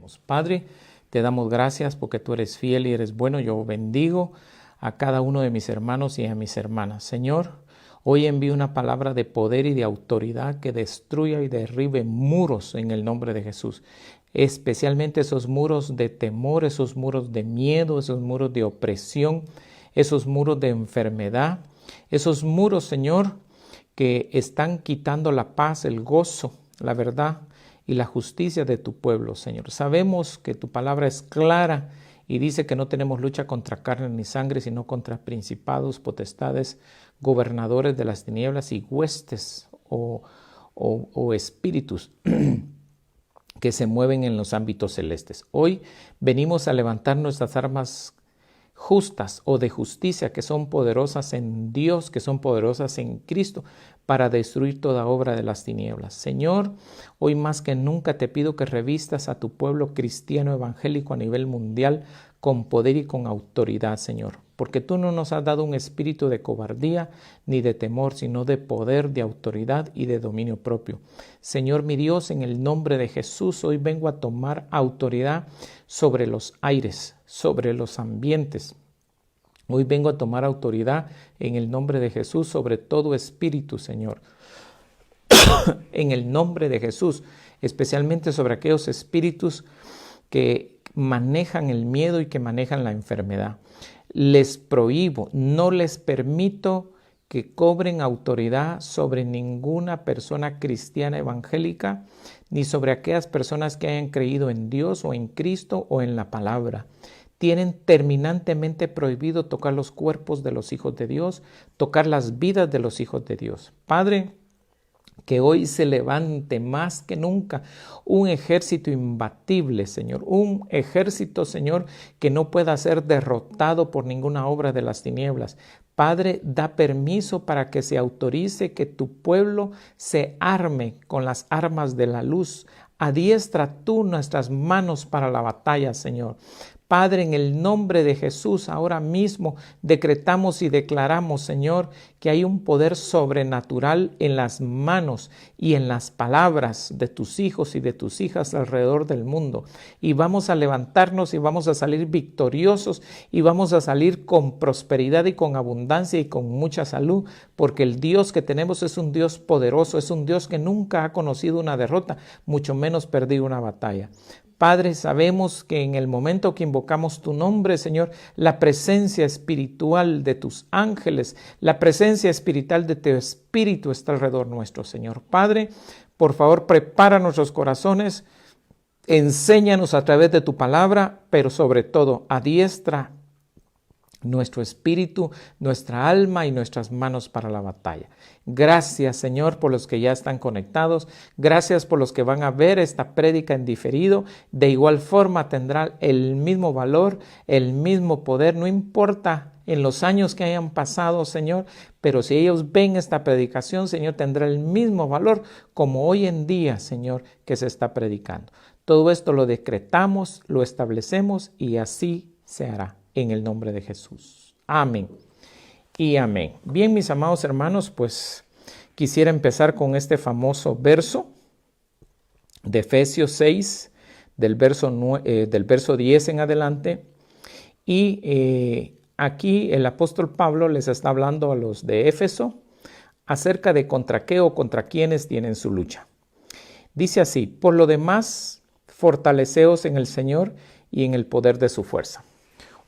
oremos. Padre, te damos gracias porque tú eres fiel y eres bueno. Yo bendigo a cada uno de mis hermanos y a mis hermanas. Señor, hoy envío una palabra de poder y de autoridad que destruya y derribe muros en el nombre de Jesús. Especialmente esos muros de temor, esos muros de miedo, esos muros de opresión, esos muros de enfermedad, esos muros, Señor, que están quitando la paz, el gozo, la verdad y la justicia de tu pueblo, Señor. Sabemos que tu palabra es clara y dice que no tenemos lucha contra carne ni sangre, sino contra principados, potestades, gobernadores de las tinieblas y huestes o espíritus que se mueven en los ámbitos celestes. Hoy venimos a levantar nuestras armas justas o de justicia, que son poderosas en Dios, que son poderosas en Cristo, para destruir toda obra de las tinieblas. Señor, hoy más que nunca te pido que revistas a tu pueblo cristiano evangélico a nivel mundial con poder y con autoridad, Señor, porque tú no nos has dado un espíritu de cobardía ni de temor, sino de poder, de autoridad y de dominio propio. Señor mi Dios, en el nombre de Jesús, hoy vengo a tomar autoridad sobre los aires, sobre los ambientes. Hoy vengo a tomar autoridad en el nombre de Jesús sobre todo espíritu, Señor. En el nombre de Jesús, especialmente sobre aquellos espíritus que manejan el miedo y que manejan la enfermedad. Les prohíbo, no les permito que cobren autoridad sobre ninguna persona cristiana evangélica, ni sobre aquellas personas que hayan creído en Dios o en Cristo o en la palabra. Tienen terminantemente prohibido tocar los cuerpos de los hijos de Dios, tocar las vidas de los hijos de Dios. Padre, que hoy se levante más que nunca un ejército imbatible, Señor. Un ejército, Señor, que no pueda ser derrotado por ninguna obra de las tinieblas. Padre, da permiso para que se autorice que tu pueblo se arme con las armas de la luz. Adiestra tú nuestras manos para la batalla, Señor. Padre, en el nombre de Jesús, ahora mismo decretamos y declaramos, Señor, que hay un poder sobrenatural en las manos y en las palabras de tus hijos y de tus hijas alrededor del mundo. Y vamos a levantarnos y vamos a salir victoriosos y vamos a salir con prosperidad y con abundancia y con mucha salud, porque el Dios que tenemos es un Dios poderoso, es un Dios que nunca ha conocido una derrota, mucho menos perdido una batalla. Padre, sabemos que en el momento que invocamos tu nombre, Señor, la presencia espiritual de tus ángeles, la presencia espiritual de tu Espíritu está alrededor nuestro, Señor. Padre, por favor, prepara nuestros corazones, enséñanos a través de tu palabra, pero sobre todo, adiestra nuestro espíritu, nuestra alma y nuestras manos para la batalla. Gracias, Señor, por los que ya están conectados. Gracias por los que van a ver esta prédica en diferido. De igual forma tendrá el mismo valor, el mismo poder, no importa en los años que hayan pasado, Señor, pero si ellos ven esta predicación, Señor, tendrá el mismo valor como hoy en día, Señor, que se está predicando. Todo esto lo decretamos, lo establecemos y así se hará. En el nombre de Jesús. Amén y amén. Bien, mis amados hermanos, pues quisiera empezar con este famoso verso de Efesios 6, del verso 10 en adelante. Y aquí el apóstol Pablo les está hablando a los de Éfeso acerca de contra qué o contra quiénes tienen su lucha. Dice así: por lo demás, fortaleceos en el Señor y en el poder de su fuerza.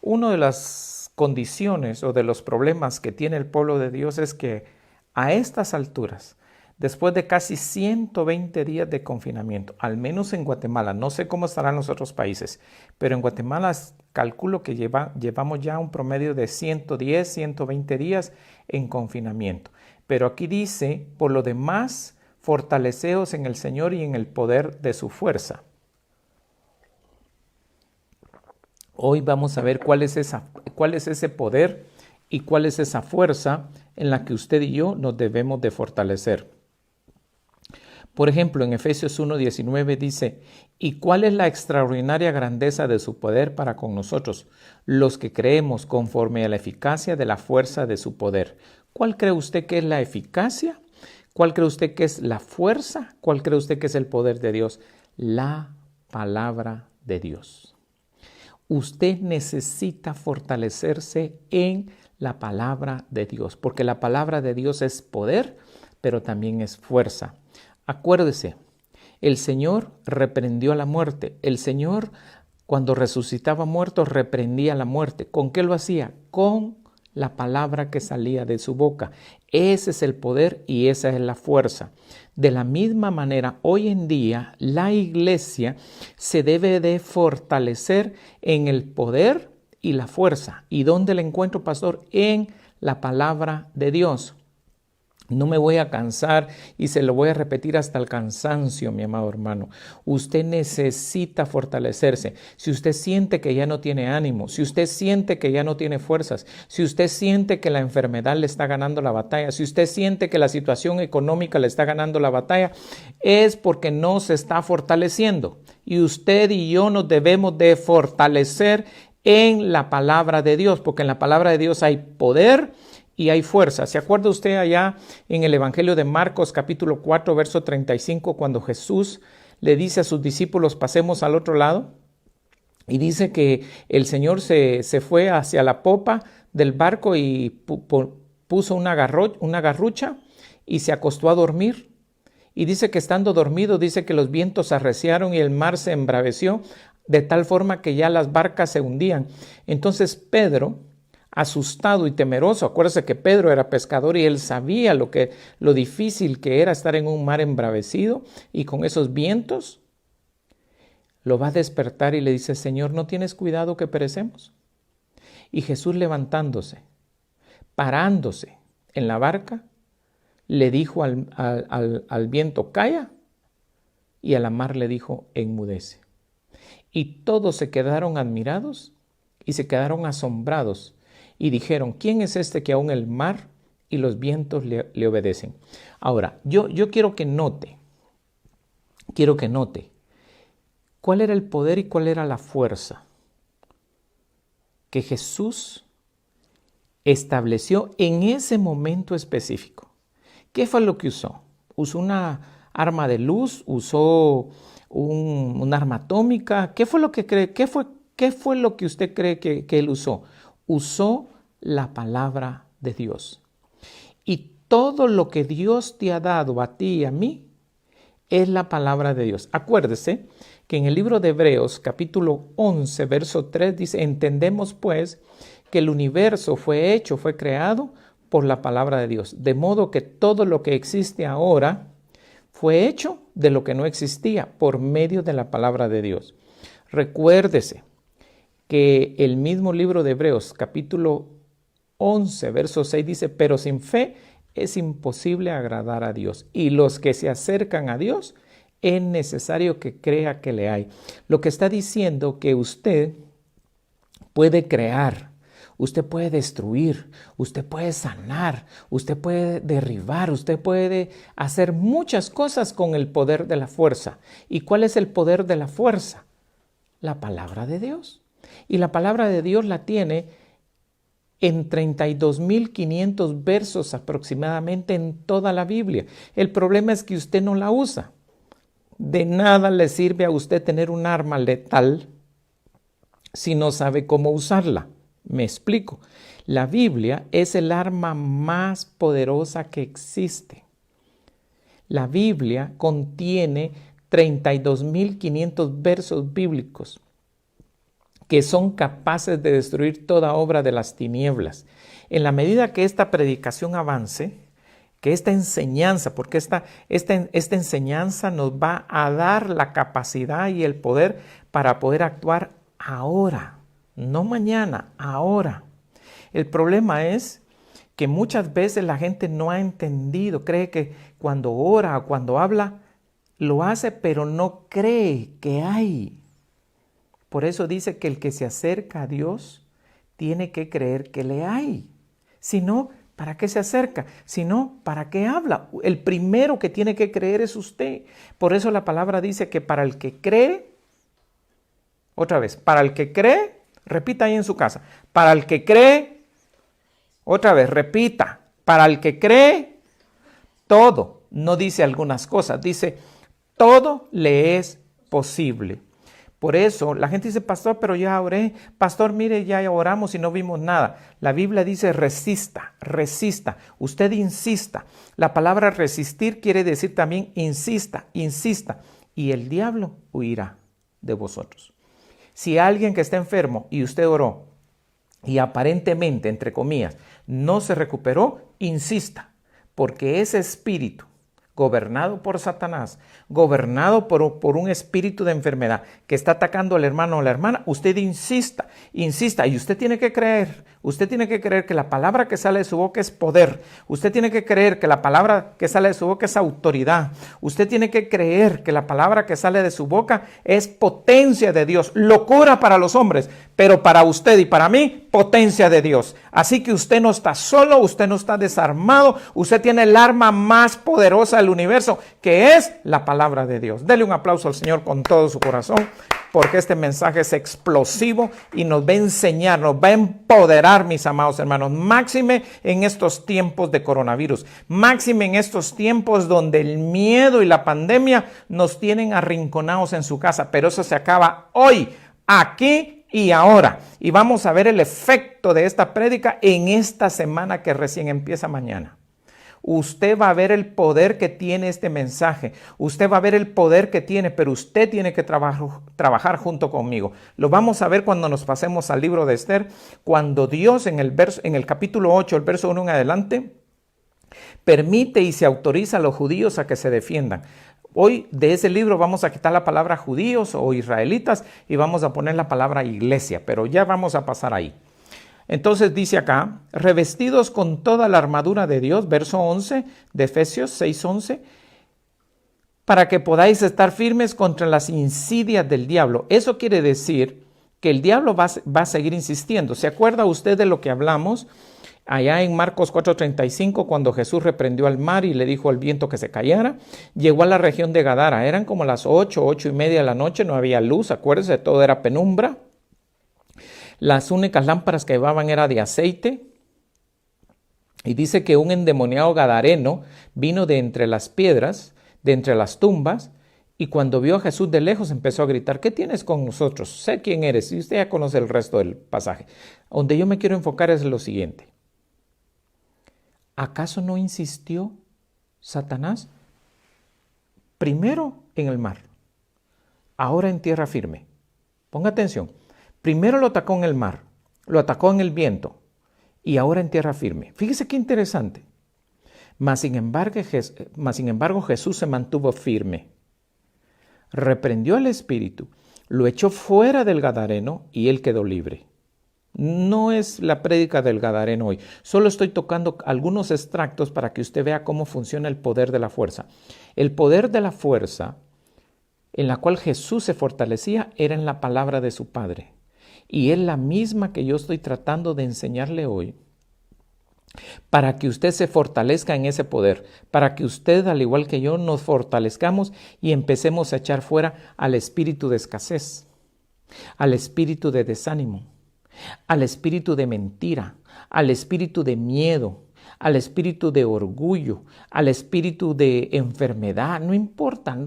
Una de las condiciones o de los problemas que tiene el pueblo de Dios es que a estas alturas, después de casi 120 días de confinamiento, al menos en Guatemala, no sé cómo estarán los otros países, pero en Guatemala calculo que llevamos ya un promedio de 110, 120 días en confinamiento. Pero aquí dice, por lo demás, fortaleceos en el Señor y en el poder de su fuerza. Hoy vamos a ver cuál es ese poder y cuál es esa fuerza en la que usted y yo nos debemos de fortalecer. Por ejemplo, en Efesios 1:19 dice: ¿y cuál es la extraordinaria grandeza de su poder para con nosotros, los que creemos conforme a la eficacia de la fuerza de su poder? ¿Cuál cree usted que es la eficacia? ¿Cuál cree usted que es la fuerza? ¿Cuál cree usted que es el poder de Dios? La palabra de Dios. Usted necesita fortalecerse en la palabra de Dios, porque la palabra de Dios es poder, pero también es fuerza. Acuérdese, el Señor reprendió a la muerte. El Señor, cuando resucitaba muertos, reprendía la muerte. ¿Con qué lo hacía? Con la palabra que salía de su boca. Ese es el poder y esa es la fuerza. De la misma manera, hoy en día, la iglesia se debe de fortalecer en el poder y la fuerza. ¿Y dónde la encuentro, pastor? En la palabra de Dios. No me voy a cansar y se lo voy a repetir hasta el cansancio, mi amado hermano. Usted necesita fortalecerse. Si usted siente que ya no tiene ánimo, si usted siente que ya no tiene fuerzas, si usted siente que la enfermedad le está ganando la batalla, si usted siente que la situación económica le está ganando la batalla, es porque no se está fortaleciendo. Y usted y yo nos debemos de fortalecer en la palabra de Dios, porque en la palabra de Dios hay poder y hay fuerza. ¿Se acuerda usted allá en el Evangelio de Marcos capítulo 4, verso 35, cuando Jesús le dice a sus discípulos, pasemos al otro lado? Y dice que el Señor se fue hacia la popa del barco y puso una garrucha y se acostó a dormir. Y dice que estando dormido, dice que los vientos arreciaron y el mar se embraveció de tal forma que ya las barcas se hundían. Entonces Pedro, asustado y temeroso, acuérdese que Pedro era pescador y él sabía lo difícil que era estar en un mar embravecido y con esos vientos, lo va a despertar y le dice, Señor, ¿no tienes cuidado que perecemos? Y Jesús levantándose, parándose en la barca, le dijo al viento, calla, y a la mar le dijo, enmudece. Y todos se quedaron admirados y se quedaron asombrados y dijeron, ¿quién es este que aún el mar y los vientos le obedecen? Ahora, yo quiero que note cuál era el poder y cuál era la fuerza que Jesús estableció en ese momento específico. ¿Qué fue lo que usó? ¿Usó una arma de luz? ¿Usó un arma atómica? ¿Qué fue lo que cree? ¿Qué fue lo que usted cree que él usó? Usó la palabra de Dios. Y todo lo que Dios te ha dado a ti y a mí es la palabra de Dios. Acuérdese que en el libro de Hebreos, capítulo 11, verso 3, dice, entendemos pues que el universo fue creado por la palabra de Dios. De modo que todo lo que existe ahora fue hecho de lo que no existía por medio de la palabra de Dios. Recuérdese que el mismo libro de Hebreos, capítulo 11, verso 6 dice, pero sin fe es imposible agradar a Dios. Y los que se acercan a Dios, es necesario que crea que le hay. Lo que está diciendo que usted puede crear, usted puede destruir, usted puede sanar, usted puede derribar, usted puede hacer muchas cosas con el poder de la fuerza. ¿Y cuál es el poder de la fuerza? La palabra de Dios. Y la palabra de Dios la tiene en 32.500 versos aproximadamente en toda la Biblia. El problema es que usted no la usa. De nada le sirve a usted tener un arma letal si no sabe cómo usarla. Me explico. La Biblia es el arma más poderosa que existe. La Biblia contiene 32.500 versos bíblicos que son capaces de destruir toda obra de las tinieblas. En la medida que esta predicación avance, que esta enseñanza, porque esta enseñanza nos va a dar la capacidad y el poder para poder actuar ahora, no mañana, ahora. El problema es que muchas veces la gente no ha entendido, cree que cuando ora o cuando habla, lo hace, pero no cree que hay. Por eso dice que el que se acerca a Dios tiene que creer que le hay. Si no, ¿para qué se acerca? Si no, ¿para qué habla? El primero que tiene que creer es usted. Por eso la palabra dice que para el que cree, otra vez, para el que cree, repita ahí en su casa, para el que cree, otra vez, repita, para el que cree, todo, no dice algunas cosas, dice todo le es posible. Por eso la gente dice, pastor, pero ya oré. Pastor, mire, ya oramos y no vimos nada. La Biblia dice resista, resista. Usted insista. La palabra resistir quiere decir también insista, insista. Y el diablo huirá de vosotros. Si alguien que está enfermo y usted oró y aparentemente, entre comillas, no se recuperó, insista. Porque ese espíritu gobernado por Satanás, gobernado por un espíritu de enfermedad que está atacando al hermano o la hermana, usted insista, insista, y usted tiene que creer que la palabra que sale de su boca es poder, usted tiene que creer que la palabra que sale de su boca es autoridad, usted tiene que creer que la palabra que sale de su boca es potencia de Dios, locura para los hombres, pero para usted y para mí, potencia de Dios. Así que usted no está solo, usted no está desarmado, usted tiene el arma más poderosa del universo, que es la palabra de Dios. Dele un aplauso al Señor con todo su corazón, porque este mensaje es explosivo y nos va a enseñar, nos va a empoderar, mis amados hermanos, máxime en estos tiempos de coronavirus, máxime en estos tiempos donde el miedo y la pandemia nos tienen arrinconados en su casa, pero eso se acaba hoy, aquí y ahora. Y vamos a ver el efecto de esta prédica en esta semana que recién empieza mañana. Usted va a ver el poder que tiene este mensaje. Usted va a ver el poder que tiene, pero usted tiene que trabajar junto conmigo. Lo vamos a ver cuando nos pasemos al libro de Esther, cuando Dios en el capítulo 8, el verso 1 en adelante, permite y se autoriza a los judíos a que se defiendan. Hoy de ese libro vamos a quitar la palabra judíos o israelitas y vamos a poner la palabra iglesia, pero ya vamos a pasar ahí. Entonces dice acá, revestidos con toda la armadura de Dios, verso 11 de Efesios 6:11, para que podáis estar firmes contra las insidias del diablo. Eso quiere decir que el diablo va a seguir insistiendo. ¿Se acuerda usted de lo que hablamos allá en Marcos 4:35, cuando Jesús reprendió al mar y le dijo al viento que se callara? Llegó a la región de Gadara, eran como las 8:30 de la noche, no había luz, acuérdense, todo era penumbra. Las únicas lámparas que llevaban era de aceite. Y dice que un endemoniado gadareno vino de entre las piedras, de entre las tumbas, y cuando vio a Jesús de lejos empezó a gritar, ¿qué tienes con nosotros? Sé quién eres. Y usted ya conoce el resto del pasaje. Donde yo me quiero enfocar es lo siguiente. ¿Acaso no insistió Satanás? Primero en el mar, ahora en tierra firme. Ponga atención. Primero lo atacó en el mar, lo atacó en el viento y ahora en tierra firme. Fíjese qué interesante. Mas sin embargo Jesús se mantuvo firme. Reprendió al espíritu, lo echó fuera del gadareno y él quedó libre. No es la prédica del gadareno hoy. Solo estoy tocando algunos extractos para que usted vea cómo funciona el poder de la fuerza. El poder de la fuerza en la cual Jesús se fortalecía era en la palabra de su Padre. Y es la misma que yo estoy tratando de enseñarle hoy, para que usted se fortalezca en ese poder, para que usted, al igual que yo, nos fortalezcamos y empecemos a echar fuera al espíritu de escasez, al espíritu de desánimo, al espíritu de mentira, al espíritu de miedo, al espíritu de orgullo, al espíritu de enfermedad. No importa,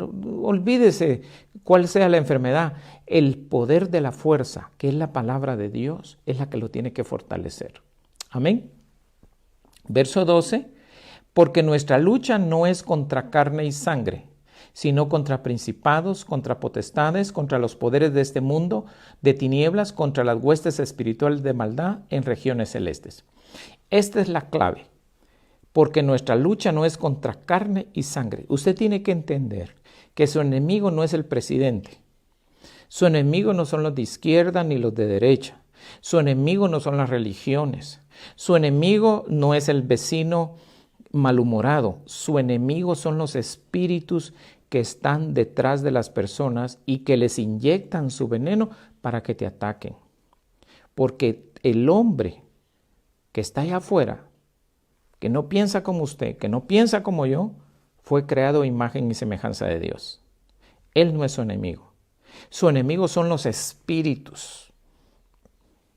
olvídese cuál sea la enfermedad. El poder de la fuerza, que es la palabra de Dios, es la que lo tiene que fortalecer. Amén. Verso 12, porque nuestra lucha no es contra carne y sangre, sino contra principados, contra potestades, contra los poderes de este mundo, de tinieblas, contra las huestes espirituales de maldad en regiones celestes. Esta es la clave, porque nuestra lucha no es contra carne y sangre. Usted tiene que entender que su enemigo no es el presidente. Su enemigo no son los de izquierda ni los de derecha. Su enemigo no son las religiones. Su enemigo no es el vecino malhumorado. Su enemigo son los espíritus que están detrás de las personas y que les inyectan su veneno para que te ataquen. Porque el hombre que está allá afuera, que no piensa como usted, que no piensa como yo, fue creado a imagen y semejanza de Dios. Él no es su enemigo. Su enemigo son los espíritus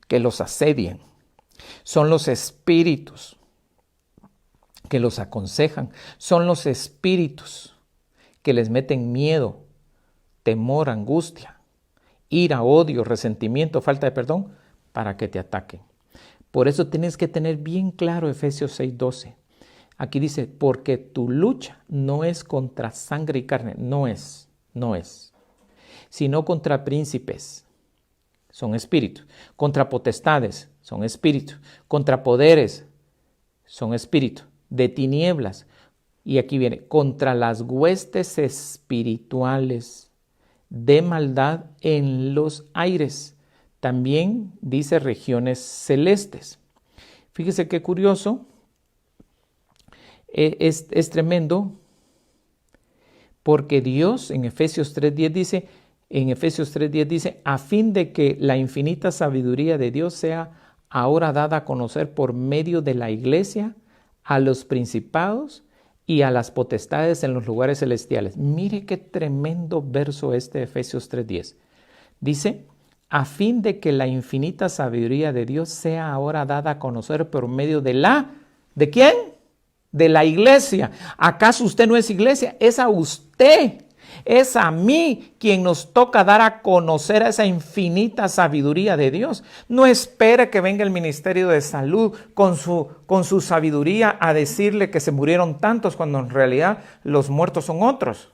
que los asedian. Son los espíritus que los aconsejan. Son los espíritus que les meten miedo, temor, angustia ira, odio, resentimiento, falta de perdón, para que te ataquen. Por eso tienes que tener bien claro Efesios 6:12. Aquí dice, porque tu lucha no es contra sangre y carne, no es, sino contra príncipes, son espíritus, contra potestades, son espíritus, contra poderes, son espíritus, de tinieblas, y aquí viene, contra las huestes espirituales de maldad en los aires. También dice regiones celestes. Fíjese qué curioso, es tremendo, porque Dios en Efesios 3:10 dice, a fin de que la infinita sabiduría de Dios sea ahora dada a conocer por medio de la iglesia a los principados y a las potestades en los lugares celestiales. Mire qué tremendo verso Efesios 3:10. Dice, a fin de que la infinita sabiduría de Dios sea ahora dada a conocer por medio ¿de quién? De la iglesia. ¿Acaso usted no es iglesia? Es a usted, es a mí quien nos toca dar a conocer a esa infinita sabiduría de Dios. No espere que venga el Ministerio de Salud con su sabiduría a decirle que se murieron tantos cuando en realidad los muertos son otros.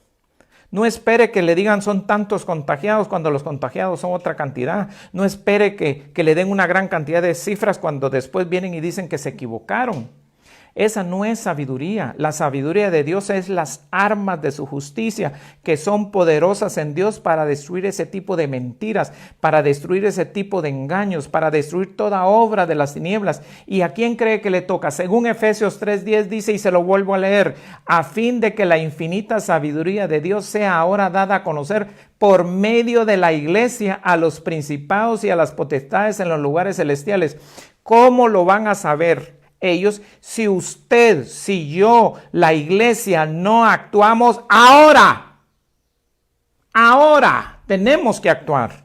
No espere que le digan son tantos contagiados cuando los contagiados son otra cantidad. No espere que le den una gran cantidad de cifras cuando después vienen y dicen que se equivocaron. Esa no es sabiduría. La sabiduría de Dios es las armas de su justicia que son poderosas en Dios para destruir ese tipo de mentiras, para destruir ese tipo de engaños, para destruir toda obra de las tinieblas. ¿Y a quién cree que le toca? Según Efesios 3:10 dice, y se lo vuelvo a leer, a fin de que la infinita sabiduría de Dios sea ahora dada a conocer por medio de la iglesia a los principados y a las potestades en los lugares celestiales. ¿Cómo lo van a saber ellos si usted, si yo, la iglesia no actuamos ahora? Ahora tenemos que actuar.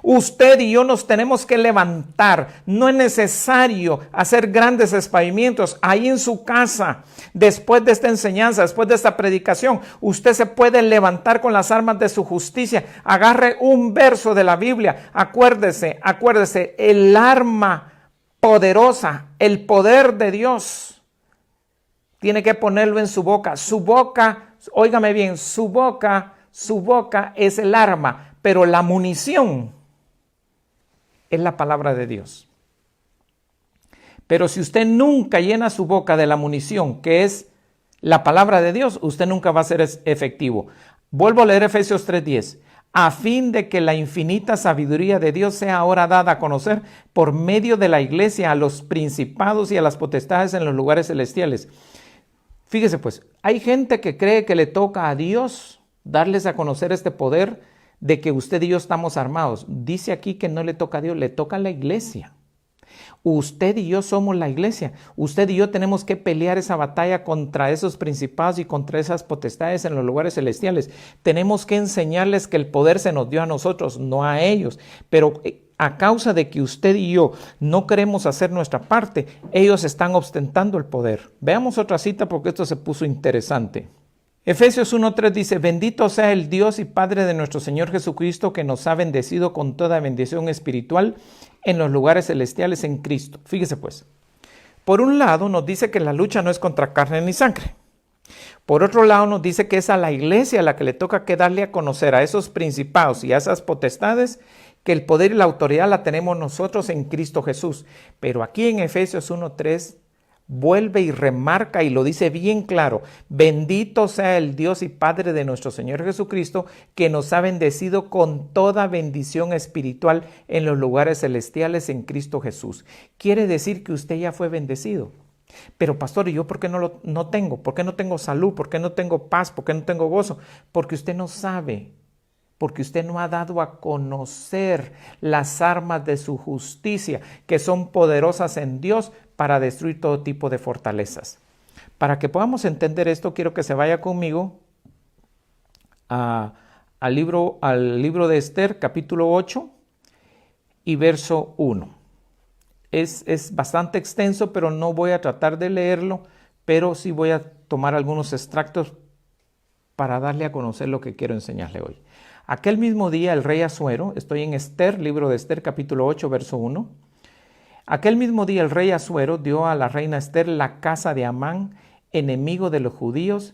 Usted y yo nos tenemos que levantar. No es necesario hacer grandes experimentos. Ahí en su casa, después de esta enseñanza, después de esta predicación, usted se puede levantar con las armas de su justicia. Agarre un verso de la Biblia. Acuérdese, el arma poderosa, el poder de Dios, tiene que ponerlo en su boca. Su boca, óigame bien, su boca es el arma, pero la munición es la palabra de Dios. Pero si usted nunca llena su boca de la munición, que es la palabra de Dios, usted nunca va a ser efectivo. Vuelvo a leer Efesios 3:10. A fin de que la infinita sabiduría de Dios sea ahora dada a conocer por medio de la iglesia a los principados y a las potestades en los lugares celestiales. Fíjese pues, hay gente que cree que le toca a Dios darles a conocer este poder de que usted y yo estamos armados. Dice aquí que no le toca a Dios, le toca a la iglesia. Usted y yo somos la iglesia. Usted y yo tenemos que pelear esa batalla contra esos principados y contra esas potestades en los lugares celestiales. Tenemos que enseñarles que el poder se nos dio a nosotros, no a ellos. Pero a causa de que usted y yo no queremos hacer nuestra parte, ellos están ostentando el poder. Veamos otra cita porque esto se puso interesante. Efesios 1:3 dice, bendito sea el Dios y Padre de nuestro Señor Jesucristo, que nos ha bendecido con toda bendición espiritual en los lugares celestiales en Cristo. Fíjese pues, por un lado nos dice que la lucha no es contra carne ni sangre. Por otro lado nos dice que es a la iglesia a la que le toca que darle a conocer a esos principados y a esas potestades que el poder y la autoridad la tenemos nosotros en Cristo Jesús. Pero aquí en Efesios 1:3 vuelve y remarca y lo dice bien claro. Bendito sea el Dios y Padre de nuestro Señor Jesucristo, que nos ha bendecido con toda bendición espiritual en los lugares celestiales en Cristo Jesús. Quiere decir que usted ya fue bendecido. Pero pastor, ¿y yo por qué no tengo? ¿Por qué no tengo salud? ¿Por qué no tengo paz? ¿Por qué no tengo gozo? Porque usted no sabe. Porque usted no ha dado a conocer las armas de su justicia, que son poderosas en Dios para destruir todo tipo de fortalezas. Para que podamos entender esto, quiero que se vaya conmigo al libro de Esther, capítulo 8 y verso 1. Es bastante extenso, pero no voy a tratar de leerlo, pero sí voy a tomar algunos extractos para darle a conocer lo que quiero enseñarle hoy. Aquel mismo día el rey Asuero, estoy en Esther, libro de Esther, capítulo 8, verso 1. Aquel mismo día el rey Asuero dio a la reina Esther la casa de Amán, enemigo de los judíos.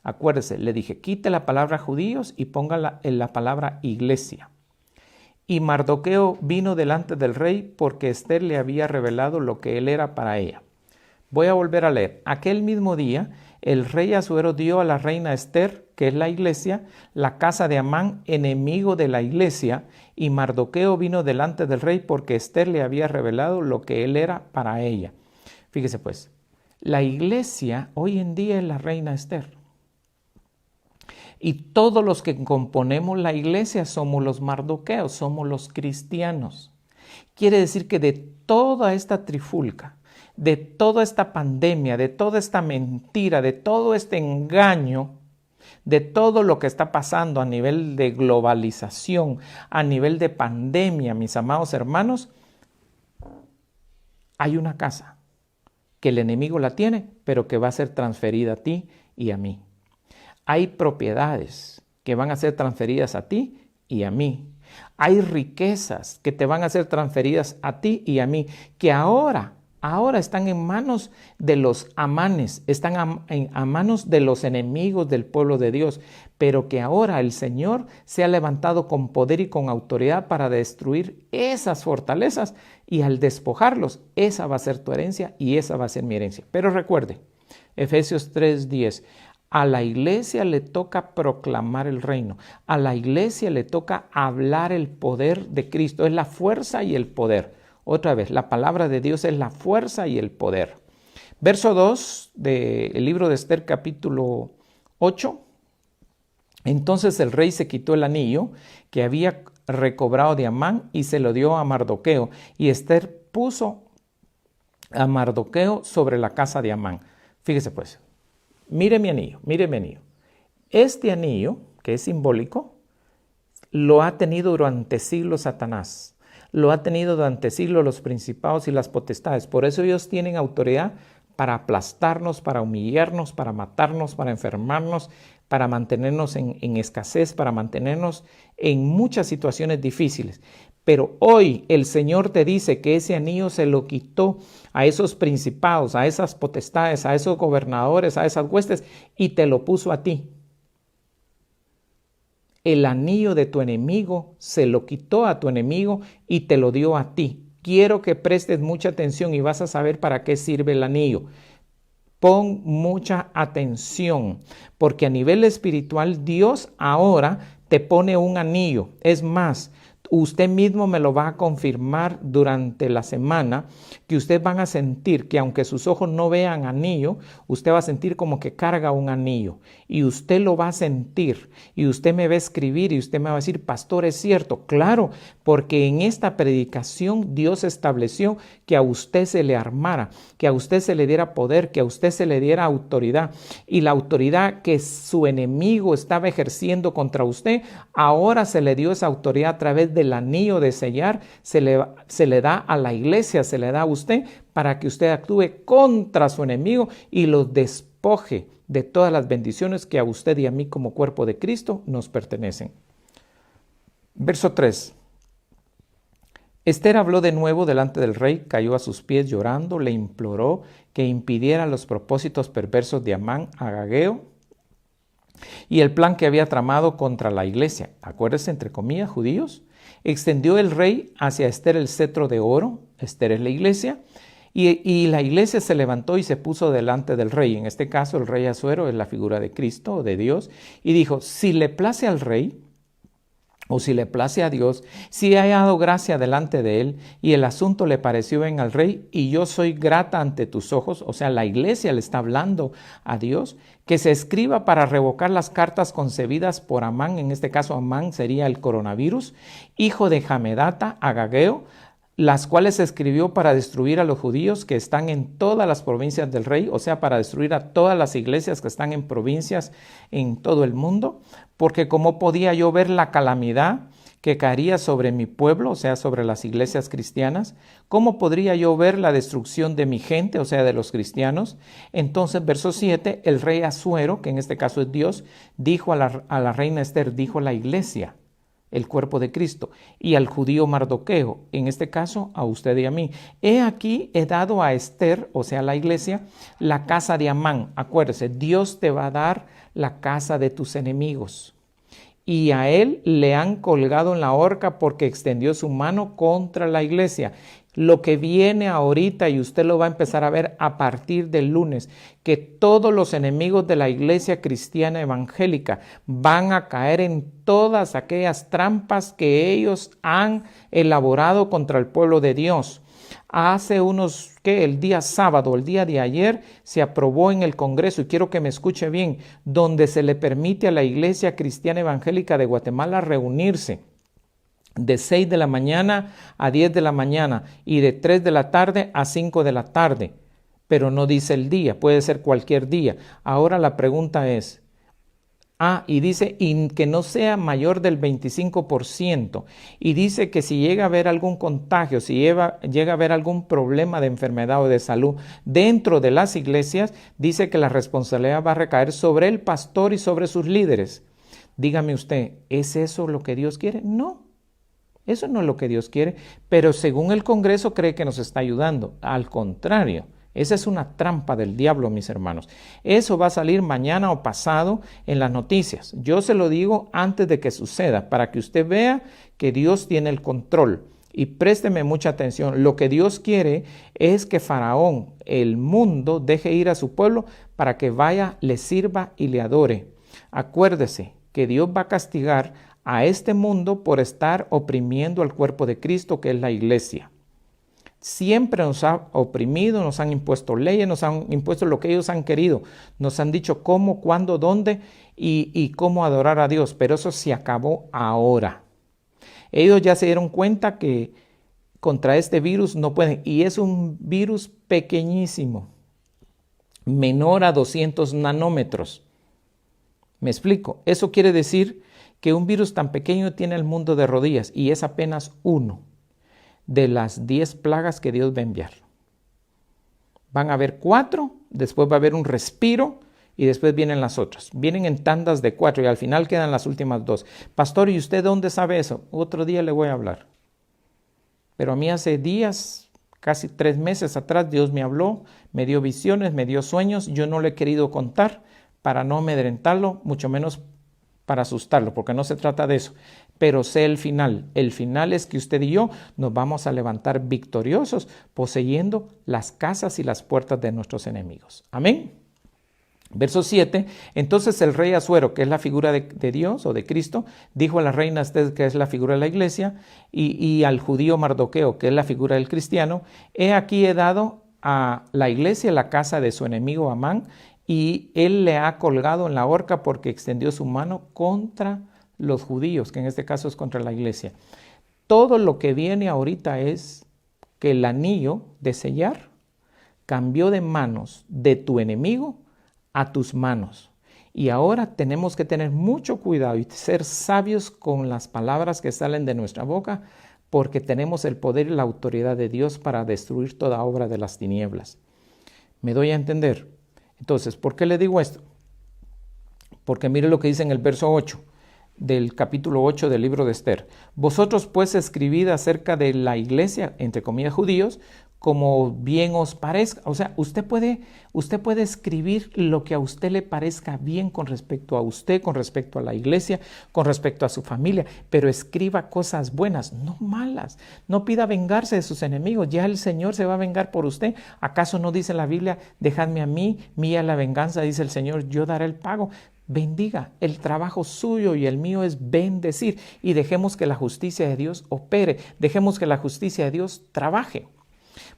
Acuérdese, le dije, quite la palabra judíos y ponga en la palabra iglesia. Y Mardoqueo vino delante del rey porque Esther le había revelado lo que él era para ella. Voy a volver a leer. Aquel mismo día el rey Asuero dio a la reina Esther, que es la iglesia, la casa de Amán, enemigo de la iglesia, y Mardoqueo vino delante del rey porque Esther le había revelado lo que él era para ella. Fíjese pues, la iglesia hoy en día es la reina Esther. Y todos los que componemos la iglesia somos los Mardoqueos, somos los cristianos. Quiere decir que de toda esta trifulca, de toda esta pandemia, de toda esta mentira, de todo este engaño, de todo lo que está pasando a nivel de globalización, a nivel de pandemia, mis amados hermanos, hay una casa que el enemigo la tiene, pero que va a ser transferida a ti y a mí. Hay propiedades que van a ser transferidas a ti y a mí. Hay riquezas que te van a ser transferidas a ti y a mí, que ahora están en manos de los amanes, están a manos de los enemigos del pueblo de Dios, pero que ahora el Señor se ha levantado con poder y con autoridad para destruir esas fortalezas, y al despojarlos, esa va a ser tu herencia y esa va a ser mi herencia. Pero recuerde, Efesios 3:10, a la iglesia le toca proclamar el reino, a la iglesia le toca hablar el poder de Cristo, es la fuerza y el poder. Otra vez, la palabra de Dios es la fuerza y el poder. Verso 2 del libro de Esther, capítulo 8. Entonces el rey se quitó el anillo que había recobrado de Amán y se lo dio a Mardoqueo. Y Esther puso a Mardoqueo sobre la casa de Amán. Fíjese pues, mire mi anillo. Este anillo, que es simbólico, lo ha tenido durante siglos Satanás. Lo ha tenido durante siglos los principados y las potestades. Por eso ellos tienen autoridad para aplastarnos, para humillarnos, para matarnos, para enfermarnos, para mantenernos en escasez, para mantenernos en muchas situaciones difíciles. Pero hoy el Señor te dice que ese anillo se lo quitó a esos principados, a esas potestades, a esos gobernadores, a esas huestes, y te lo puso a ti. El anillo de tu enemigo se lo quitó a tu enemigo y te lo dio a ti. Quiero que prestes mucha atención y vas a saber para qué sirve el anillo. Pon mucha atención, porque a nivel espiritual Dios ahora te pone un anillo. Es más, usted mismo me lo va a confirmar durante la semana, que ustedes van a sentir que aunque sus ojos no vean anillo, usted va a sentir como que carga un anillo, y usted lo va a sentir, y usted me va a escribir y usted me va a decir, pastor, es cierto. Claro, porque en esta predicación Dios estableció que a usted se le armara, que a usted se le diera poder, que a usted se le diera autoridad, y la autoridad que su enemigo estaba ejerciendo contra usted, ahora se le dio esa autoridad a través del anillo de sellar. Se le da a la iglesia, se le da a usted, para que usted actúe contra su enemigo y los despoje de todas las bendiciones que a usted y a mí como cuerpo de Cristo nos pertenecen. Verso 3. Esther habló de nuevo delante del rey, cayó a sus pies llorando, le imploró que impidiera los propósitos perversos de Amán Agageo y el plan que había tramado contra la iglesia. Acuérdese, entre comillas, judíos. Extendió el rey hacia Esther el cetro de oro. Esther es la iglesia. Y la iglesia se levantó y se puso delante del rey. En este caso, el rey Asuero es la figura de Cristo, de Dios. Y dijo, si le place al rey, o si le place a Dios, si he hallado gracia delante de él, y el asunto le pareció bien al rey, y yo soy grata ante tus ojos, o sea, la iglesia le está hablando a Dios, que se escriba para revocar las cartas concebidas por Amán, en este caso Amán sería el coronavirus, hijo de Hamedata, Agageo, las cuales se escribió para destruir a los judíos que están en todas las provincias del rey, o sea, para destruir a todas las iglesias que están en provincias en todo el mundo, porque como podía yo ver la calamidad que caería sobre mi pueblo, o sea, sobre las iglesias cristianas? ¿Cómo podría yo ver la destrucción de mi gente, o sea, de los cristianos? Entonces, verso 7, el rey Asuero, que en este caso es Dios, dijo a la reina Esther, dijo a la iglesia, el cuerpo de Cristo, y al judío Mardoqueo, en este caso a usted y a mí. He aquí, he dado a Esther, o sea, la iglesia, la casa de Amán. Acuérdese, Dios te va a dar la casa de tus enemigos. Y a él le han colgado en la horca porque extendió su mano contra la iglesia. Lo que viene ahorita, y usted lo va a empezar a ver a partir del lunes, que todos los enemigos de la iglesia cristiana evangélica van a caer en todas aquellas trampas que ellos han elaborado contra el pueblo de Dios. Hace el día sábado, el día de ayer, se aprobó en el Congreso, y quiero que me escuche bien, donde se le permite a la Iglesia Cristiana Evangélica de Guatemala reunirse de 6 de la mañana a 10 de la mañana y de 3 de la tarde a 5 de la tarde, pero no dice el día, puede ser cualquier día. Ahora la pregunta es, y dice y que no sea mayor del 25%, y dice que si llega a haber algún contagio, si llega a haber algún problema de enfermedad o de salud dentro de las iglesias, dice que la responsabilidad va a recaer sobre el pastor y sobre sus líderes. Dígame usted, ¿es eso lo que Dios quiere? No. Eso no es lo que Dios quiere, pero según el Congreso cree que nos está ayudando. Al contrario, esa es una trampa del diablo, mis hermanos. Eso va a salir mañana o pasado en las noticias. Yo se lo digo antes de que suceda, para que usted vea que Dios tiene el control. Y présteme mucha atención. Lo que Dios quiere es que Faraón, el mundo, deje ir a su pueblo para que vaya, le sirva y le adore. Acuérdese que Dios va a castigar a este mundo por estar oprimiendo al cuerpo de Cristo, que es la iglesia. Siempre nos ha oprimido, nos han impuesto leyes, nos han impuesto lo que ellos han querido, nos han dicho cómo, cuándo, dónde y cómo adorar a Dios, pero eso se acabó ahora. Ellos ya se dieron cuenta que contra este virus no pueden, y es un virus pequeñísimo, menor a 200 nanómetros. ¿Me explico? Eso quiere decir que un virus tan pequeño tiene el mundo de rodillas, y es apenas uno de las 10 plagas que Dios va a enviar. Van a haber 4, después va a haber un respiro y después vienen las otras. Vienen en tandas de 4 y al final quedan las últimas 2. Pastor, ¿y usted dónde sabe eso? Otro día le voy a hablar. Pero a mí hace días, casi 3 meses atrás, Dios me habló, me dio visiones, me dio sueños. Yo no le he querido contar para no amedrentarlo, mucho menos para asustarlo, porque no se trata de eso. Pero sé el final. El final es que usted y yo nos vamos a levantar victoriosos, poseyendo las casas y las puertas de nuestros enemigos. Amén. Verso 7, entonces el rey Asuero, que es la figura de Dios o de Cristo, dijo a la reina Esther, que es la figura de la iglesia, y al judío Mardoqueo, que es la figura del cristiano, he aquí he dado a la iglesia la casa de su enemigo Amán, y él le ha colgado en la horca porque extendió su mano contra los judíos, que en este caso es contra la iglesia. Todo lo que viene ahorita es que el anillo de sellar cambió de manos de tu enemigo a tus manos. Y ahora tenemos que tener mucho cuidado y ser sabios con las palabras que salen de nuestra boca, porque tenemos el poder y la autoridad de Dios para destruir toda obra de las tinieblas. ¿Me doy a entender? Entonces, ¿por qué le digo esto? Porque mire lo que dice en el verso 8 del capítulo 8 del libro de Esther. Vosotros pues escribid acerca de la iglesia, entre comillas judíos, como bien os parezca. O sea, usted puede escribir lo que a usted le parezca bien con respecto a usted, con respecto a la iglesia, con respecto a su familia, pero escriba cosas buenas, no malas. No pida vengarse de sus enemigos, ya el Señor se va a vengar por usted. ¿Acaso no dice la Biblia, dejadme a mí, mía la venganza, dice el Señor, yo daré el pago? Bendiga, el trabajo suyo y el mío es bendecir, y dejemos que la justicia de Dios opere, dejemos que la justicia de Dios trabaje.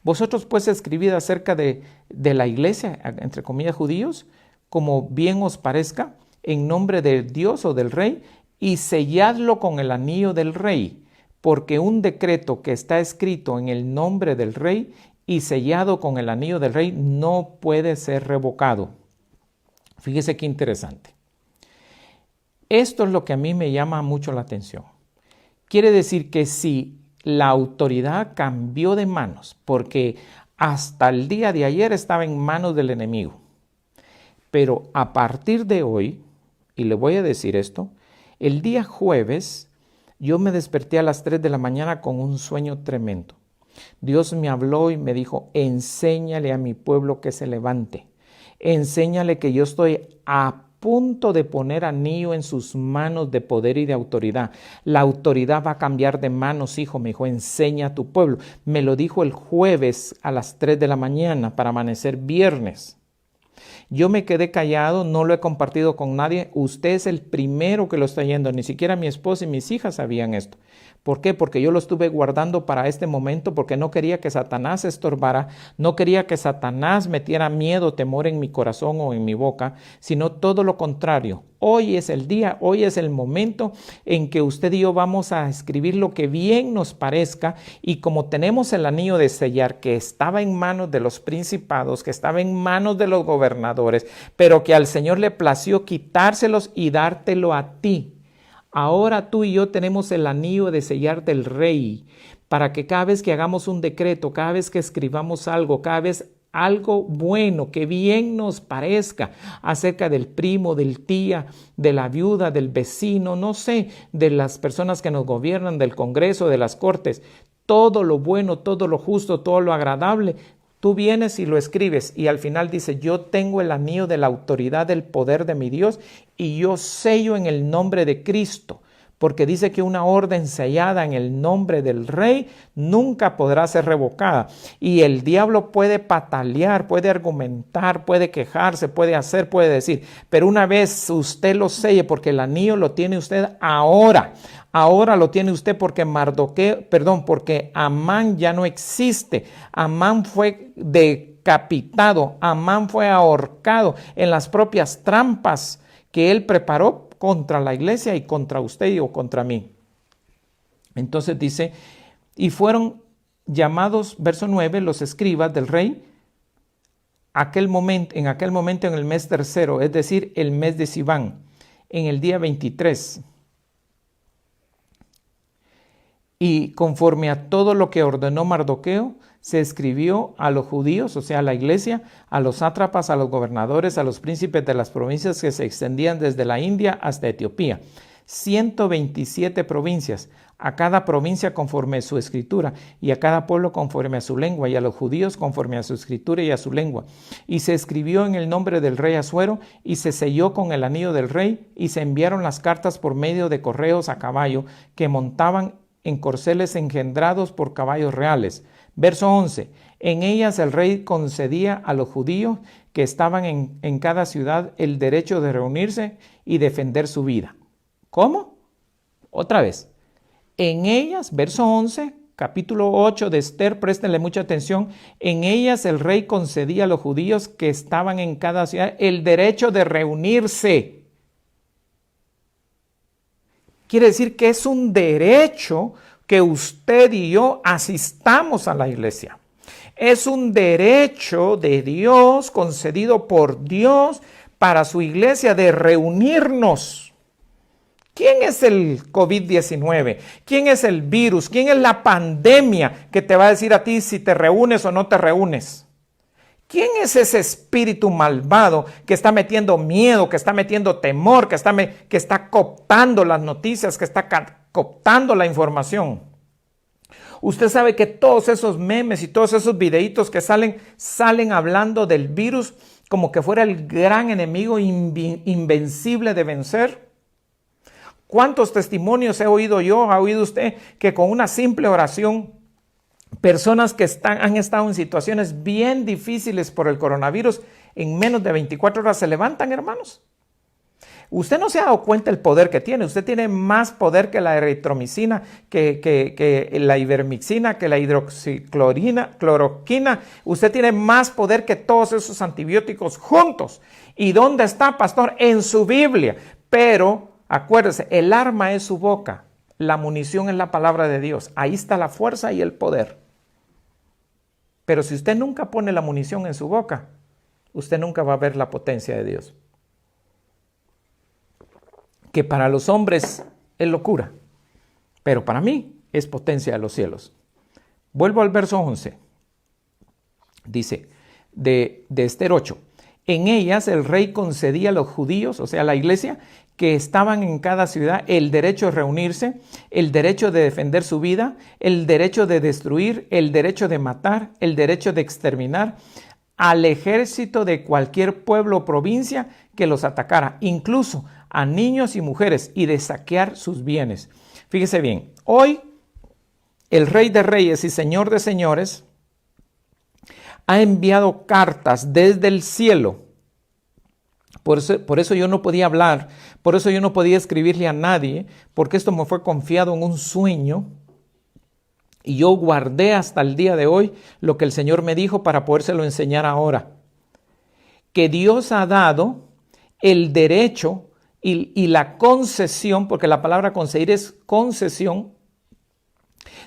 Vosotros pues escribid acerca de la iglesia, entre comillas judíos, como bien os parezca, en nombre del Dios o del rey, y selladlo con el anillo del rey, porque un decreto que está escrito en el nombre del rey y sellado con el anillo del rey no puede ser revocado. Fíjese qué interesante. Esto es lo que a mí me llama mucho la atención, Quiere decir que si la autoridad cambió de manos, porque hasta el día de ayer estaba en manos del enemigo, pero a partir de hoy, y le voy a decir esto, el día jueves yo me desperté a las 3 de la mañana con un sueño tremendo. Dios me habló y me dijo, enséñale a mi pueblo que se levante. Enséñale que yo estoy a punto de poner anillo en sus manos de poder y de autoridad. La autoridad va a cambiar de manos, hijo. Me dijo, enseña a tu pueblo. Me lo dijo el jueves a las 3 de la mañana para amanecer viernes. Yo me quedé callado, no lo he compartido con nadie. Usted es el primero que lo está yendo. Ni siquiera mi esposa y mis hijas sabían esto. ¿Por qué? Porque yo lo estuve guardando para este momento, porque no quería que Satanás estorbara, no quería que Satanás metiera miedo, temor en mi corazón o en mi boca, sino todo lo contrario. Hoy es el día, hoy es el momento en que usted y yo vamos a escribir lo que bien nos parezca, y como tenemos el anillo de sellar que estaba en manos de los principados, que estaba en manos de los gobernadores, pero que al Señor le plació quitárselos y dártelo a ti. Ahora tú y yo tenemos el anillo de sellar del Rey, para que cada vez que hagamos un decreto, cada vez que escribamos algo, cada vez algo bueno, que bien nos parezca acerca del primo, del tía, de la viuda, del vecino, no sé, de las personas que nos gobiernan, del Congreso, de las Cortes, todo lo bueno, todo lo justo, todo lo agradable. Tú vienes y lo escribes y al final dice, yo tengo el anillo de la autoridad del poder de mi Dios y yo sello en el nombre de Cristo, porque dice que una orden sellada en el nombre del Rey nunca podrá ser revocada. Y el diablo puede patalear, puede argumentar, puede quejarse, puede hacer, puede decir, pero una vez usted lo selle, porque el anillo lo tiene usted ahora. Ahora lo tiene usted porque porque Amán ya no existe. Amán fue decapitado, Amán fue ahorcado en las propias trampas que él preparó contra la iglesia y contra usted o contra mí. Entonces dice, y fueron llamados, verso 9, los escribas del rey, en aquel momento en el mes tercero, es decir, el mes de Siván, en el día 23. Y conforme a todo lo que ordenó Mardoqueo, se escribió a los judíos, o sea, a la iglesia, a los sátrapas, a los gobernadores, a los príncipes de las provincias que se extendían desde la India hasta Etiopía. 127 provincias, a cada provincia conforme a su escritura, y a cada pueblo conforme a su lengua, y a los judíos conforme a su escritura y a su lengua. Y se escribió en el nombre del rey Asuero, y se selló con el anillo del rey, y se enviaron las cartas por medio de correos a caballo, que montaban en corceles engendrados por caballos reales. Verso 11. En ellas el rey concedía a los judíos que estaban en cada ciudad el derecho de reunirse y defender su vida. ¿Cómo? Otra vez. En ellas, verso 11, capítulo 8 de Esther, préstenle mucha atención. En ellas el rey concedía a los judíos que estaban en cada ciudad el derecho de reunirse. Quiere decir que es un derecho que usted y yo asistamos a la iglesia. Es un derecho de Dios, concedido por Dios para su iglesia, de reunirnos. ¿Quién es el COVID-19? ¿Quién es el virus? ¿Quién es la pandemia que te va a decir a ti si te reúnes o no te reúnes? ¿Quién es ese espíritu malvado que está metiendo miedo, que está metiendo temor, que está cooptando las noticias, que está cooptando la información? Usted sabe que todos esos memes y todos esos videitos que salen hablando del virus como que fuera el gran enemigo invencible de vencer. ¿Cuántos testimonios he oído yo, ha oído usted, que con una simple oración, personas que han estado en situaciones bien difíciles por el coronavirus, en menos de 24 horas se levantan, hermanos? Usted no se ha dado cuenta del poder que tiene. Usted tiene más poder que la eritromicina, que la ivermectina, que la cloroquina. Usted tiene más poder que todos esos antibióticos juntos. ¿Y dónde está, pastor? En su Biblia. Pero acuérdese, el arma es su boca. La munición es la palabra de Dios. Ahí está la fuerza y el poder. Pero si usted nunca pone la munición en su boca, usted nunca va a ver la potencia de Dios. Que para los hombres es locura, pero para mí es potencia de los cielos. Vuelvo al verso 11. Dice, de Esther 8. En ellas el rey concedía a los judíos, o sea, a la iglesia, que estaban en cada ciudad, el derecho de reunirse, el derecho de defender su vida, el derecho de destruir, el derecho de matar, el derecho de exterminar al ejército de cualquier pueblo o provincia que los atacara, incluso a niños y mujeres, y de saquear sus bienes. Fíjese bien, hoy el Rey de Reyes y Señor de Señores ha enviado cartas desde el cielo. Por eso yo no podía hablar, por eso yo no podía escribirle a nadie, porque esto me fue confiado en un sueño. Y yo guardé hasta el día de hoy lo que el Señor me dijo para podérselo enseñar ahora. Que Dios ha dado el derecho y la concesión, porque la palabra conseguir es concesión,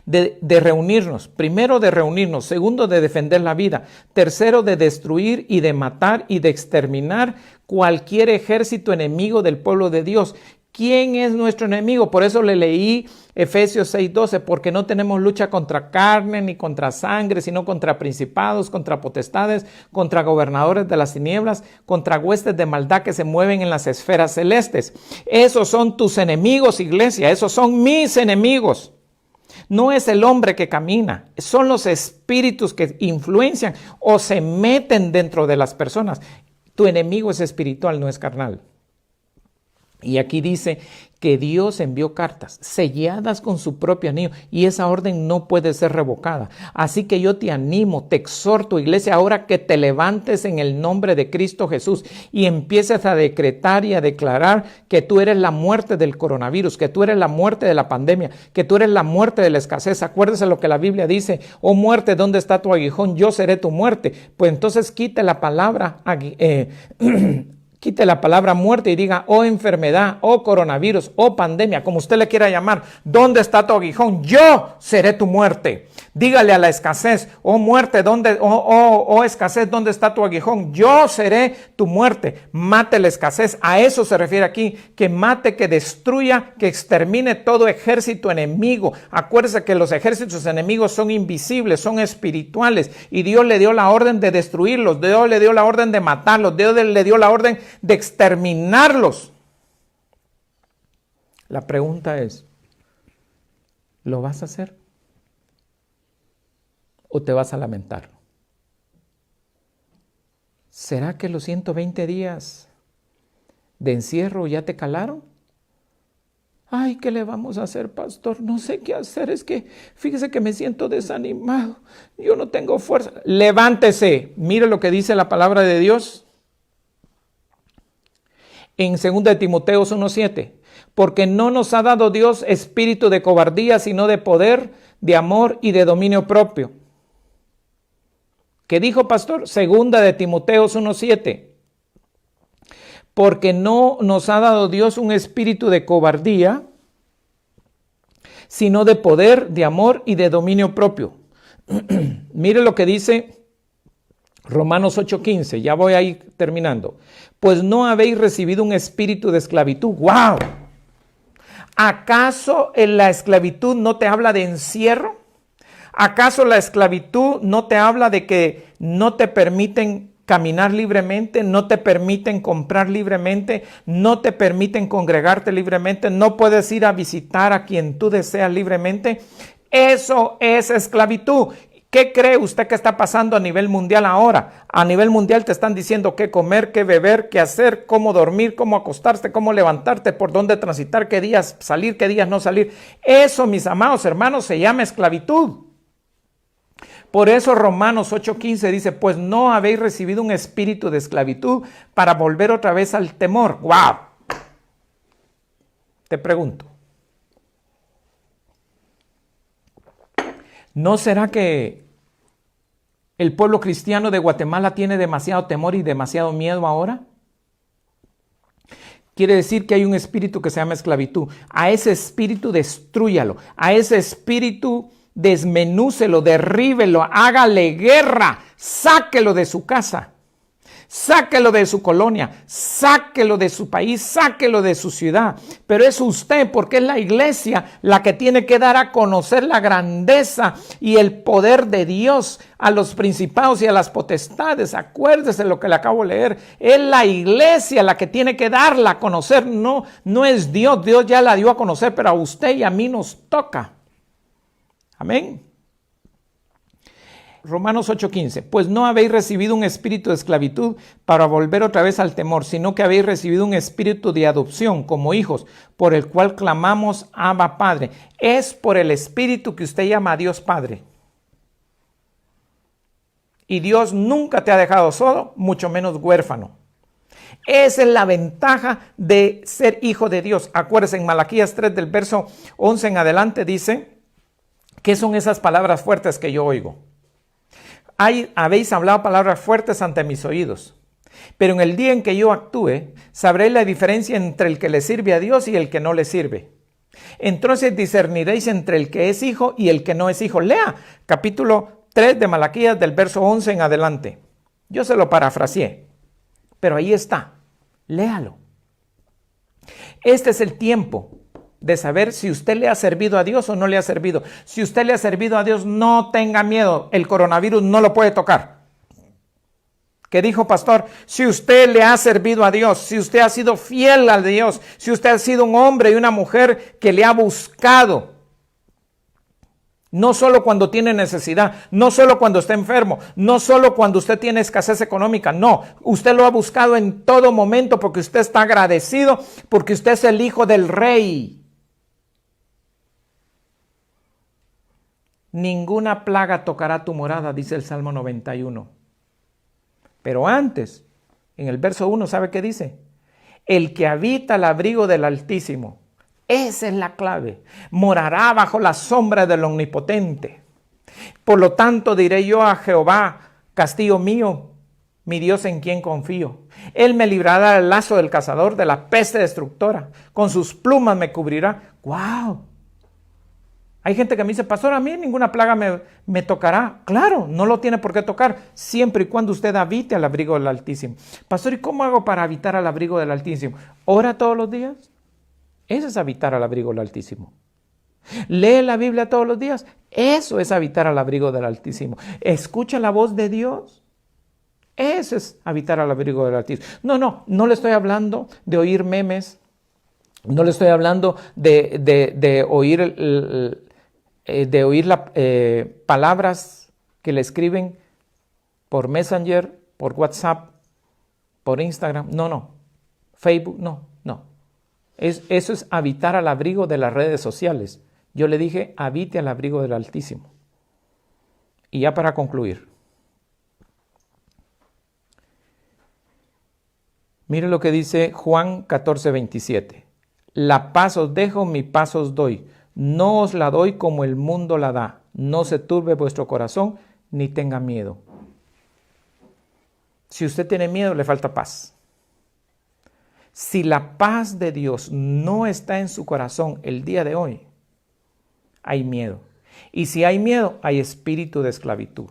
de reunirnos. Primero, de reunirnos. Segundo, de defender la vida. Tercero, de destruir y de matar y de exterminar cualquier ejército enemigo del pueblo de Dios. ¿Quién es nuestro enemigo? Por eso le leí Efesios 6:12, porque no tenemos lucha contra carne ni contra sangre, sino contra principados, contra potestades, contra gobernadores de las tinieblas, contra huestes de maldad que se mueven en las esferas celestes. Esos son tus enemigos, iglesia, esos son mis enemigos. No es el hombre que camina, son los espíritus que influencian o se meten dentro de las personas. Tu enemigo es espiritual, no es carnal. Y aquí dice que Dios envió cartas selladas con su propio anillo y esa orden no puede ser revocada. Así que yo te animo, te exhorto, iglesia, ahora que te levantes en el nombre de Cristo Jesús y empieces a decretar y a declarar que tú eres la muerte del coronavirus, que tú eres la muerte de la pandemia, que tú eres la muerte de la escasez. Acuérdese lo que la Biblia dice: oh muerte, ¿dónde está tu aguijón? Yo seré tu muerte. Pues entonces quite la palabra quite la palabra muerte y diga: oh enfermedad, oh coronavirus, oh pandemia, como usted le quiera llamar, ¿dónde está tu aguijón? Yo seré tu muerte. Dígale a la escasez: oh muerte, oh escasez, ¿dónde está tu aguijón? Yo seré tu muerte. Mate la escasez. A eso se refiere aquí, que mate, que destruya, que extermine todo ejército enemigo. Acuérdese que los ejércitos enemigos son invisibles, son espirituales, y Dios le dio la orden de destruirlos, Dios le dio la orden de matarlos, Dios le dio la orden de exterminarlos. La pregunta es: ¿lo vas a hacer? ¿O te vas a lamentar? ¿Será que los 120 días de encierro ya te calaron? Ay, ¿qué le vamos a hacer, pastor? No sé qué hacer, es que fíjese que me siento desanimado, yo no tengo fuerza. Levántese, mire lo que dice la palabra de Dios. En 2 de Timoteo 1:7, porque no nos ha dado Dios espíritu de cobardía, sino de poder, de amor y de dominio propio. ¿Qué dijo, pastor? 2 de Timoteo 1:7, porque no nos ha dado Dios un espíritu de cobardía, sino de poder, de amor y de dominio propio. Mire lo que dice Romanos 8:15, ya voy a ir terminando. Pues no habéis recibido un espíritu de esclavitud. ¡Wow! ¿Acaso en la esclavitud no te habla de encierro? ¿Acaso la esclavitud no te habla de que no te permiten caminar libremente, no te permiten comprar libremente, no te permiten congregarte libremente, no puedes ir a visitar a quien tú deseas libremente? Eso es esclavitud. ¿Qué cree usted que está pasando a nivel mundial ahora? A nivel mundial te están diciendo qué comer, qué beber, qué hacer, cómo dormir, cómo acostarte, cómo levantarte, por dónde transitar, qué días salir, qué días no salir. Eso, mis amados hermanos, se llama esclavitud. Por eso Romanos 8:15 dice: pues no habéis recibido un espíritu de esclavitud para volver otra vez al temor. ¡Wow! Te pregunto, ¿no será que el pueblo cristiano de Guatemala tiene demasiado temor y demasiado miedo ahora? Quiere decir que hay un espíritu que se llama esclavitud. A ese espíritu destrúyalo, a ese espíritu desmenúcelo, derríbelo, hágale guerra, sáquelo de su casa. Sáquelo de su colonia, sáquelo de su país, sáquelo de su ciudad. Pero es usted, porque es la iglesia la que tiene que dar a conocer la grandeza y el poder de Dios a los principados y a las potestades. Acuérdese lo que le acabo de leer. Es la iglesia la que tiene que darla a conocer. No es Dios. Dios ya la dio a conocer, pero a usted y a mí nos toca. Amén. Romanos 8:15, pues no habéis recibido un espíritu de esclavitud para volver otra vez al temor, sino que habéis recibido un espíritu de adopción como hijos, por el cual clamamos Abba Padre. Es por el espíritu que usted llama a Dios Padre. Y Dios nunca te ha dejado solo, mucho menos huérfano. Esa es la ventaja de ser hijo de Dios. Acuérdense, en Malaquías 3 del verso 11 en adelante dice, ¿qué son esas palabras fuertes que yo oigo? Habéis hablado palabras fuertes ante mis oídos, pero en el día en que yo actúe, sabréis la diferencia entre el que le sirve a Dios y el que no le sirve. Entonces discerniréis entre el que es hijo y el que no es hijo. Lea capítulo 3 de Malaquías del verso 11 en adelante. Yo se lo parafraseé, pero ahí está. Léalo. Este es el tiempo de saber si usted le ha servido a Dios o no le ha servido. Si usted le ha servido a Dios, no tenga miedo. El coronavirus no lo puede tocar. ¿Qué dijo pastor? Si usted le ha servido a Dios, si usted ha sido fiel a Dios, si usted ha sido un hombre y una mujer que le ha buscado, no solo cuando tiene necesidad, no solo cuando está enfermo, no solo cuando usted tiene escasez económica, no, usted lo ha buscado en todo momento porque usted está agradecido, porque usted es el hijo del rey. Ninguna plaga tocará tu morada, dice el Salmo 91. Pero antes, en el verso 1, ¿sabe qué dice? El que habita al abrigo del Altísimo, esa es la clave, morará bajo la sombra del Omnipotente. Por lo tanto diré yo a Jehová, castillo mío, mi Dios en quien confío. Él me librará del lazo del cazador, de la peste destructora, con sus plumas me cubrirá. ¡Wow! Hay gente que me dice, pastor, a mí ninguna plaga me tocará. Claro, no lo tiene por qué tocar, siempre y cuando usted habite al abrigo del Altísimo. Pastor, ¿y cómo hago para habitar al abrigo del Altísimo? ¿Ora todos los días? Eso es habitar al abrigo del Altísimo. ¿Lee la Biblia todos los días? Eso es habitar al abrigo del Altísimo. ¿Escucha la voz de Dios? Eso es habitar al abrigo del Altísimo. No le estoy hablando de oír memes. No le estoy hablando de oír palabras que le escriben por Messenger, por WhatsApp, por Instagram. No. Facebook, no. Eso es habitar al abrigo de las redes sociales. Yo le dije, habite al abrigo del Altísimo. Y ya para concluir. Mire lo que dice Juan 14:27. La paz os dejo, mi paz os doy. No os la doy como el mundo la da. No se turbe vuestro corazón, ni tenga miedo. Si usted tiene miedo, le falta paz. Si la paz de Dios no está en su corazón el día de hoy, hay miedo. Y si hay miedo, hay espíritu de esclavitud.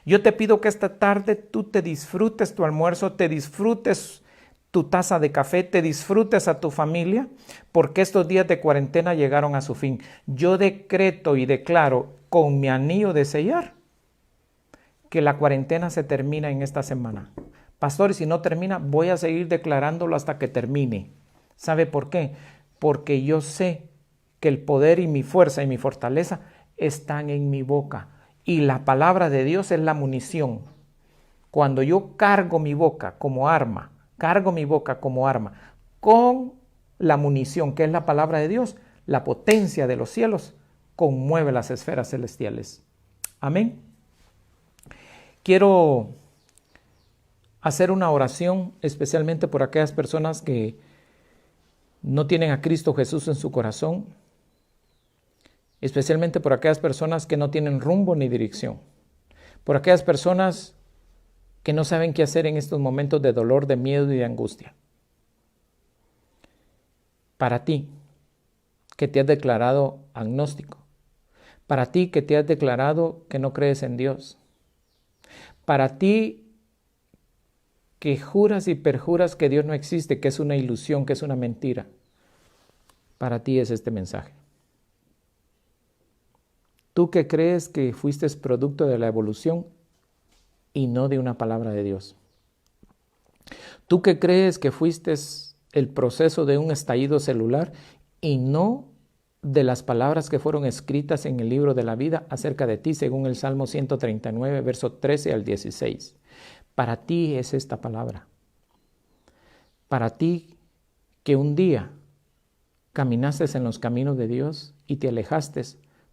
Yo te pido que esta tarde tú te disfrutes tu almuerzo, te disfrutes tu taza de café, te disfrutes a tu familia, porque estos días de cuarentena llegaron a su fin. Yo decreto y declaro con mi anillo de sellar que la cuarentena se termina en esta semana. Pastor, y si no termina, voy a seguir declarándolo hasta que termine. ¿Sabe por qué? Porque yo sé que el poder y mi fuerza y mi fortaleza están en mi boca. Y la palabra de Dios es la munición. Cuando yo cargo mi boca como arma, con la munición que es la palabra de Dios, la potencia de los cielos conmueve las esferas celestiales. Amén. Quiero hacer una oración especialmente por aquellas personas que no tienen a Cristo Jesús en su corazón, especialmente por aquellas personas que no tienen rumbo ni dirección, por aquellas personas que no saben qué hacer en estos momentos de dolor, de miedo y de angustia. Para ti, que te has declarado agnóstico, para ti que te has declarado que no crees en Dios, para ti que juras y perjuras que Dios no existe, que es una ilusión, que es una mentira, para ti es este mensaje. Tú que crees que fuiste producto de la evolución y no de una palabra de Dios. Tú que crees que fuiste el proceso de un estallido celular y no de las palabras que fueron escritas en el libro de la vida acerca de ti, según el Salmo 139, verso 13 al 16. Para ti es esta palabra. Para ti que un día caminaste en los caminos de Dios y te alejaste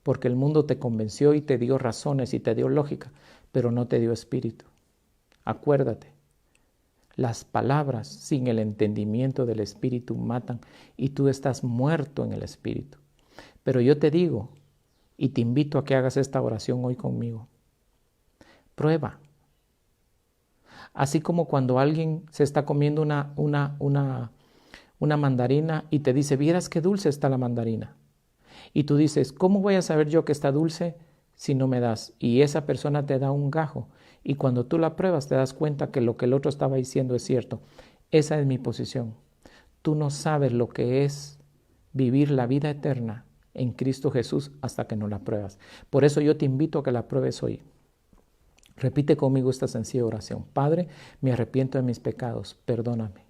porque el mundo te convenció y te dio razones y te dio lógica, pero no te dio espíritu. Acuérdate, las palabras sin el entendimiento del espíritu matan y tú estás muerto en el espíritu. Pero yo te digo y te invito a que hagas esta oración hoy conmigo. Prueba. Así como cuando alguien se está comiendo una mandarina y te dice, vieras qué dulce está la mandarina. Y tú dices, ¿cómo voy a saber yo que está dulce si no me das? Y esa persona te da un gajo. Y cuando tú la pruebas te das cuenta que lo que el otro estaba diciendo es cierto. Esa es mi posición. Tú no sabes lo que es vivir la vida eterna en Cristo Jesús hasta que no la pruebas. Por eso yo te invito a que la pruebes hoy. Repite conmigo esta sencilla oración. Padre, me arrepiento de mis pecados, perdóname.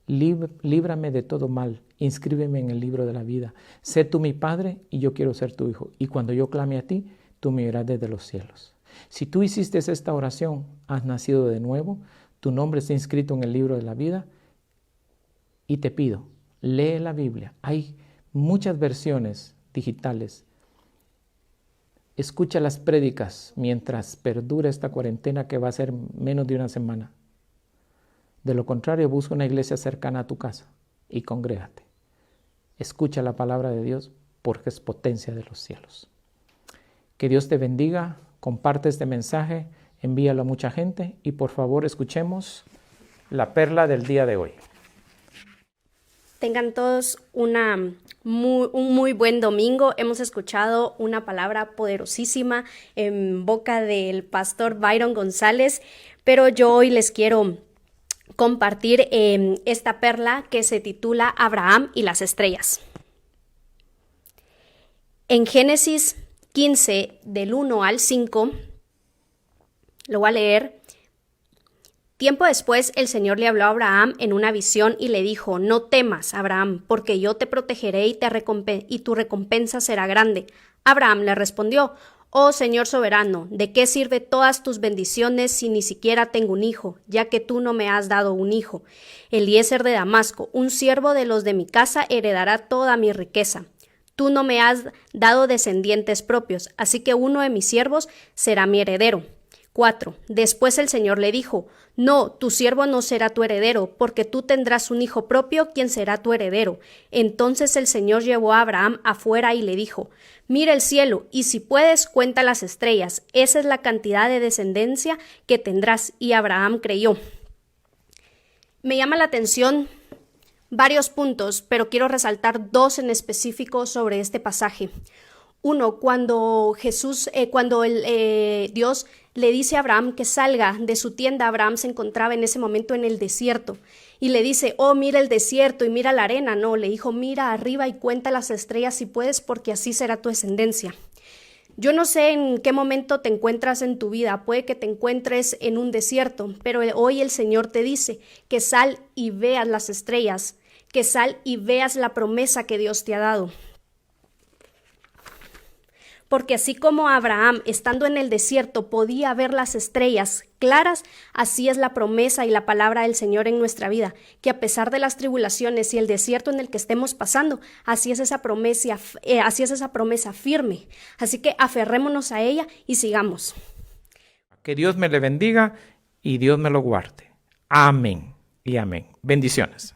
Líbrame de todo mal, inscríbeme en el libro de la vida. Sé tú mi Padre y yo quiero ser tu Hijo. Y cuando yo clame a ti, tú me oirás desde los cielos. Si tú hiciste esta oración, has nacido de nuevo, tu nombre está inscrito en el libro de la vida y te pido, lee la Biblia. Hay muchas versiones digitales. Escucha las prédicas mientras perdura esta cuarentena que va a ser menos de una semana. De lo contrario, busca una iglesia cercana a tu casa y congrégate. Escucha la palabra de Dios porque es potencia de los cielos. Que Dios te bendiga, comparte este mensaje, envíalo a mucha gente y por favor escuchemos la perla del día de hoy. Tengan todos un muy buen domingo. Hemos escuchado una palabra poderosísima en boca del pastor Byron González, pero yo hoy les quiero compartir esta perla que se titula Abraham y las estrellas. En Génesis 15, del 1 al 5, lo voy a leer. Tiempo después el Señor le habló a Abraham en una visión y le dijo, no temas, Abraham, porque yo te protegeré y tu recompensa será grande. Abraham le respondió, oh Señor soberano, ¿de qué sirve todas tus bendiciones si ni siquiera tengo un hijo, ya que tú no me has dado un hijo? Eliezer de Damasco, un siervo de los de mi casa, heredará toda mi riqueza. Tú no me has dado descendientes propios, así que uno de mis siervos será mi heredero. 4. Después el Señor le dijo, no, tu siervo no será tu heredero, porque tú tendrás un hijo propio, quien será tu heredero. Entonces el Señor llevó a Abraham afuera y le dijo, mira el cielo, y si puedes, cuenta las estrellas. Esa es la cantidad de descendencia que tendrás. Y Abraham creyó. Me llama la atención varios puntos, pero quiero resaltar dos en específico sobre este pasaje. Uno, cuando Dios le dice a Abraham que salga de su tienda. Abraham se encontraba en ese momento en el desierto y le dice, oh, mira el desierto y mira la arena. No, le dijo, mira arriba y cuenta las estrellas si puedes, porque así será tu descendencia. Yo no sé en qué momento te encuentras en tu vida, puede que te encuentres en un desierto, pero hoy el Señor te dice que sal y veas las estrellas, que sal y veas la promesa que Dios te ha dado. Porque así como Abraham, estando en el desierto, podía ver las estrellas claras, así es la promesa y la palabra del Señor en nuestra vida, que a pesar de las tribulaciones y el desierto en el que estemos pasando, así es esa promesa firme. Así que aferrémonos a ella y sigamos. Que Dios me le bendiga y Dios me lo guarde. Amén y amén. Bendiciones.